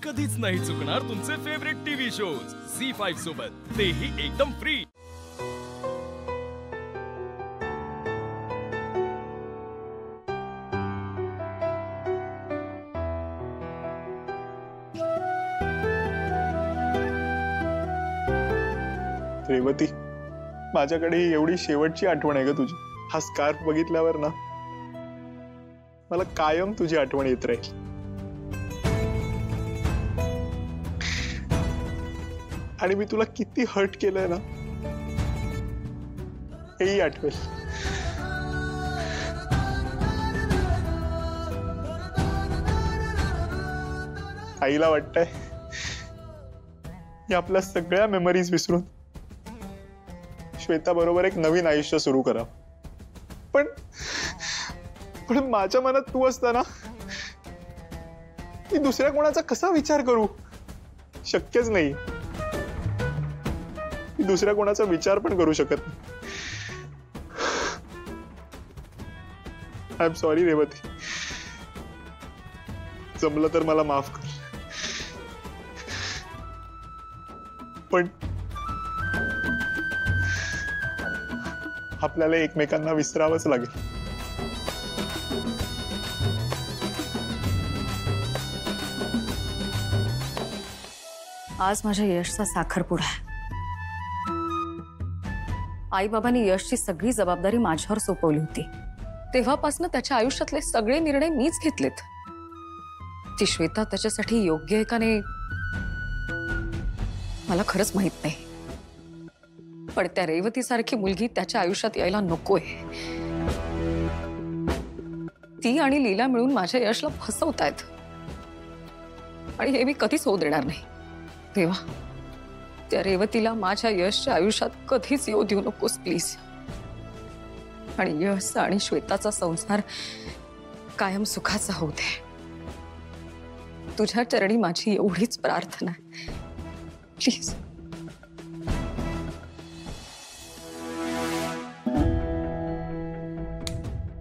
कधीच नाही चुकणार तुमचे फेवरेट टीव्ही शोज झी5 सोबत, तेही एकदम फ्री। रेवती, माझ्याकडे ही एवढी शेवटची आठवण आहे ग तुझी। हा स्कार्फ बघितल्यावर ना मला कायम तुझी आठवण येत राहील। आणि मी तुला किती हर्ट केलंय ना हेही आठवेल। आईला वाटतंय या आपल्या सगळ्या मेमरीज विसरून श्वेता बरोबर एक नवीन आयुष्य सुरू करा। पण माझ्या मनात तू असताना मी दुसऱ्या कोणाचा कसा विचार करू? शक्यच नाही। मी दुसऱ्या कोणाचा विचार पण करू शकत नाही। आय एम सॉरी रेवती, जमलं तर मला माफ कर। पण आपल्याला एकमेकांना विसरावंच लागेल। आज माझ्या यशचा साखरपुडा आहे। आई बाबांनी यशची सगळी जबाबदारी माझ्यावर सोपवली होती। तेव्हापासून त्याच्या आयुष्यातले सगळे निर्णय मीच घेतलेत। ती श्वेता त्याच्यासाठी योग्य आहे का नाही मला खरंच माहित नाही, पण त्या रेवती सारखी मुलगी त्याच्या आयुष्यात यायला नकोय। ती आणि लीला मिळून माझ्या यशला फसवतायत आणि हे मी कधीच होऊ देणार नाही। देवा, त्या रेवतीला माझ्या यशच्या आयुष्यात कधीच येऊ देऊ नकोस प्लीज। आणि यश आणि श्वेताचा संसार कायम सुखाचा होऊ दे। तुझ्या चरणी माझी एवढीच प्रार्थना आहे, प्लीज।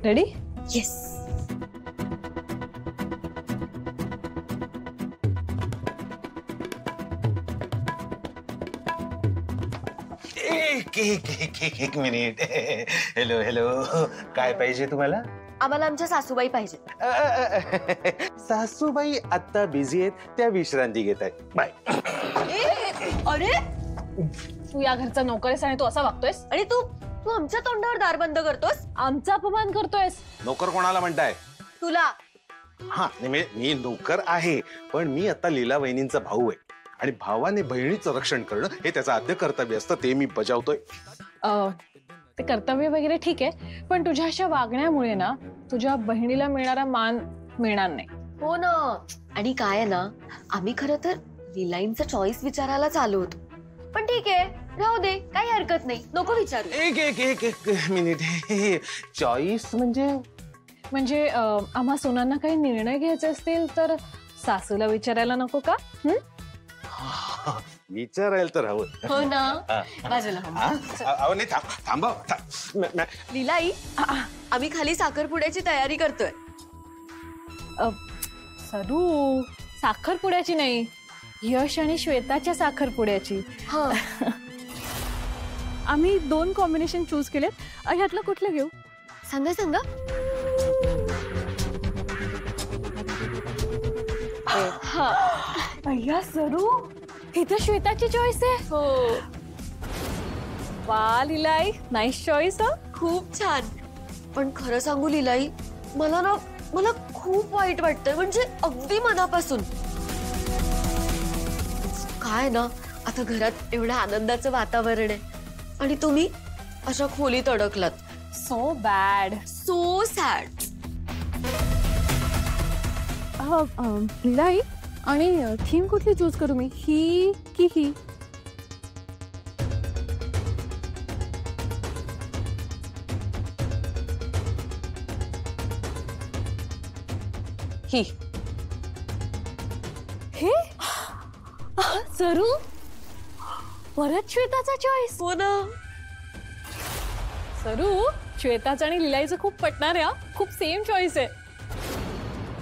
रेडी? येस। एक मिनिट। हेलो हेलो, काय पाहिजे तुम्हाला? आम्हाला आमच्या सासूबाई पाहिजे। सासूबाई आता बिझी आहेत, त्या विश्रांती घेत आहेत। बाय। अरे तू या घरचा नोकर आहेस आणि तू असा वागतोयस? आणि तू तू आमच्या तोंडावर दार बंद करतोस? आमचा अपमान करतोयस? नोकर कोणाला म्हणताय? तुला। हा, मी नोकर आहे, पण मी आता लीला वहिनींचा भाऊ आहे आणि भावाने बहिणीचं रक्षण करणं हे त्याचं आद्य कर्तव्य असतं, ते मी बजावतोय। ते कर्तव्य वगैरे ठीक आहे, पण तुझ्या अशा वागण्यामुळे ना तुझ्या बहिणीला मिळणारा मान मिळणार नाही। हो ना। आणि काय आहे ना, आम्ही खरं तर लीलाईंचा चॉईस विचारायला आलो होतो, पण ठीक आहे, राहू दे, काही हरकत नाही, नको विचारू। एक मिनिट, चॉईस म्हणजे आम्हा सोनांना काही निर्णय घ्यायचे असतील तर सासूला विचारायला नको का? विचारायला तर हवं। हो ना, बाजूला नाही, थांबा। लीलाई, आम्ही खाली साखरपुड्याची तयारी करतोय। सरू, साखरपुड्याची नाही, यश आणि श्वेताच्या साखरपुड्याची। आम्ही 2 कॉम्बिनेशन चूज केलेत, ह्यातलं कुठलं घेऊ? सांगा सांगा। अय्या सरू, इथं श्वेताची चॉईस आहे। हो। वा लीलाई, नाईस चॉईस। खूप छान। पण खरं सांगू लीलाई, मला खूप वाईट वाटतंय, म्हणजे अगदी मनापासून। काय ना, आता घरात एवढं आनंदाचं वातावरण आहे आणि तुम्ही अशा खोलीत अडकलात। So bad, so sad. Leelai, आणि थीम कुठली चूज करू मी, ही की ही? ही। हे सरू, परत श्वेताचा चॉईस? हो ना। सरू, श्वेताचं आणि लीलाईचं खूप पटणार आहे, खूप सेम चॉईस आहे।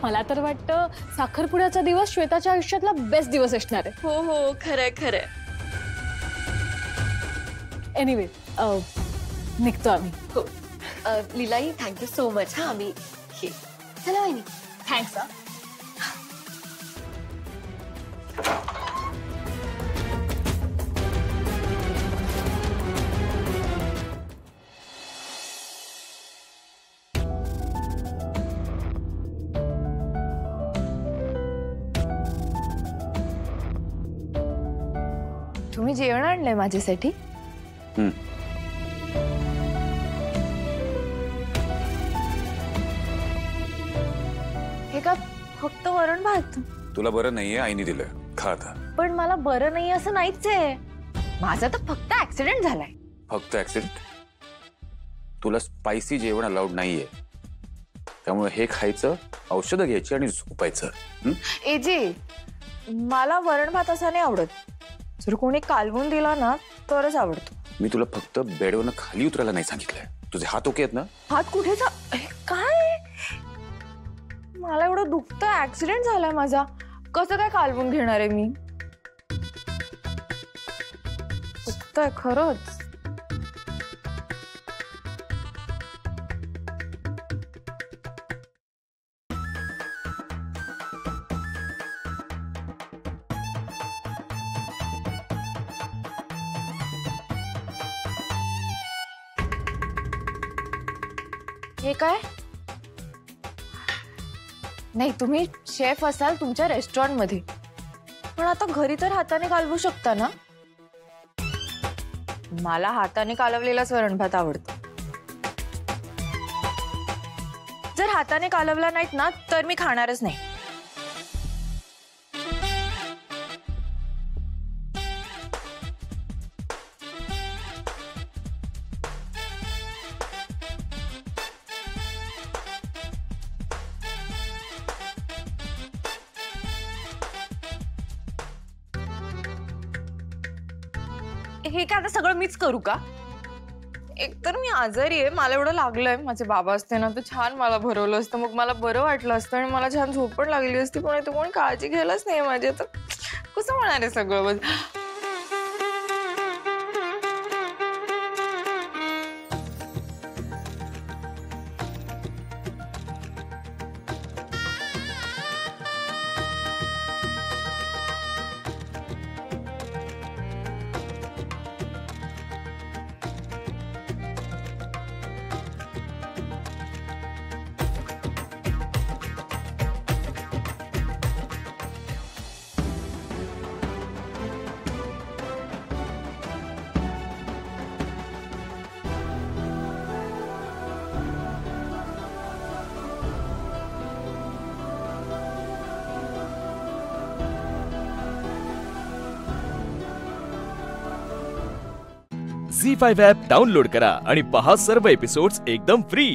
मला तर वाटतं साखरपुड्याचा दिवस श्वेताच्या आयुष्यातला बेस्ट दिवस असणार आहे. हो हो, खरंय खरंय. एनिवे निघतो आम्ही. हो. लीलाई, थँक्यू सो मच. हा, आम्ही चला वहिनी. थँक्स. तुम्ही जेवण आणलंय माझ्यासाठी? हे का फक्त वरण भात? तुला बरं नाहीये, आईने दिलं, खा आता. पण मला बरं नाही असं नाहीच आहे. माझा तर फक्त ऍक्सिडेंट झालाय. फक्त ऍक्सिडेंट? तुला स्पायसी जेवण अलाउड नाहीये, त्यामुळे हे खायचं, औषधं घ्यायची आणि झोपायचं. एजे, मला वरण भात असा नाही आवडत. जर कोणी कालवून दिला ना तरच आवडतो. मी तुला फक्त बेडवरनं खाली उतरायला नाही सांगितलंय. तुझे हात ओके आहेत ना? हात कुठे काय? मला एवढं दुखतं, ऍक्सिडेंट झालाय माझा. कसं काय कालवून घेणार आहे मी? दुखतंय खरंच. हे काय? नाही, तुम्ही शेफ असाल तुमच्या रेस्टॉरंट मध्ये, पण आता घरी तर हाताने कालवू शकता ना? मला हाताने कालवलेलाच वरण भात आवडतो. जर हाताने कालवला नाहीत ना तर मी खाणारच नाही. हे काय आता सगळं मीच करू का? एकतर मी आजारी आहे, मला एवढं लागलंय. माझे बाबा असते ना तर छान मला भरवलं असतं, मग मला बरं वाटलं असतं आणि मला छान झोप पण लागली असती. पण इथे कोणी काळजी घ्यायलाच नाही माझी. आता कसं होणार आहे सगळं? झी5 ॲप डाउनलोड करा आणि पहा सर्व एपिसोड्स एकदम फ्री.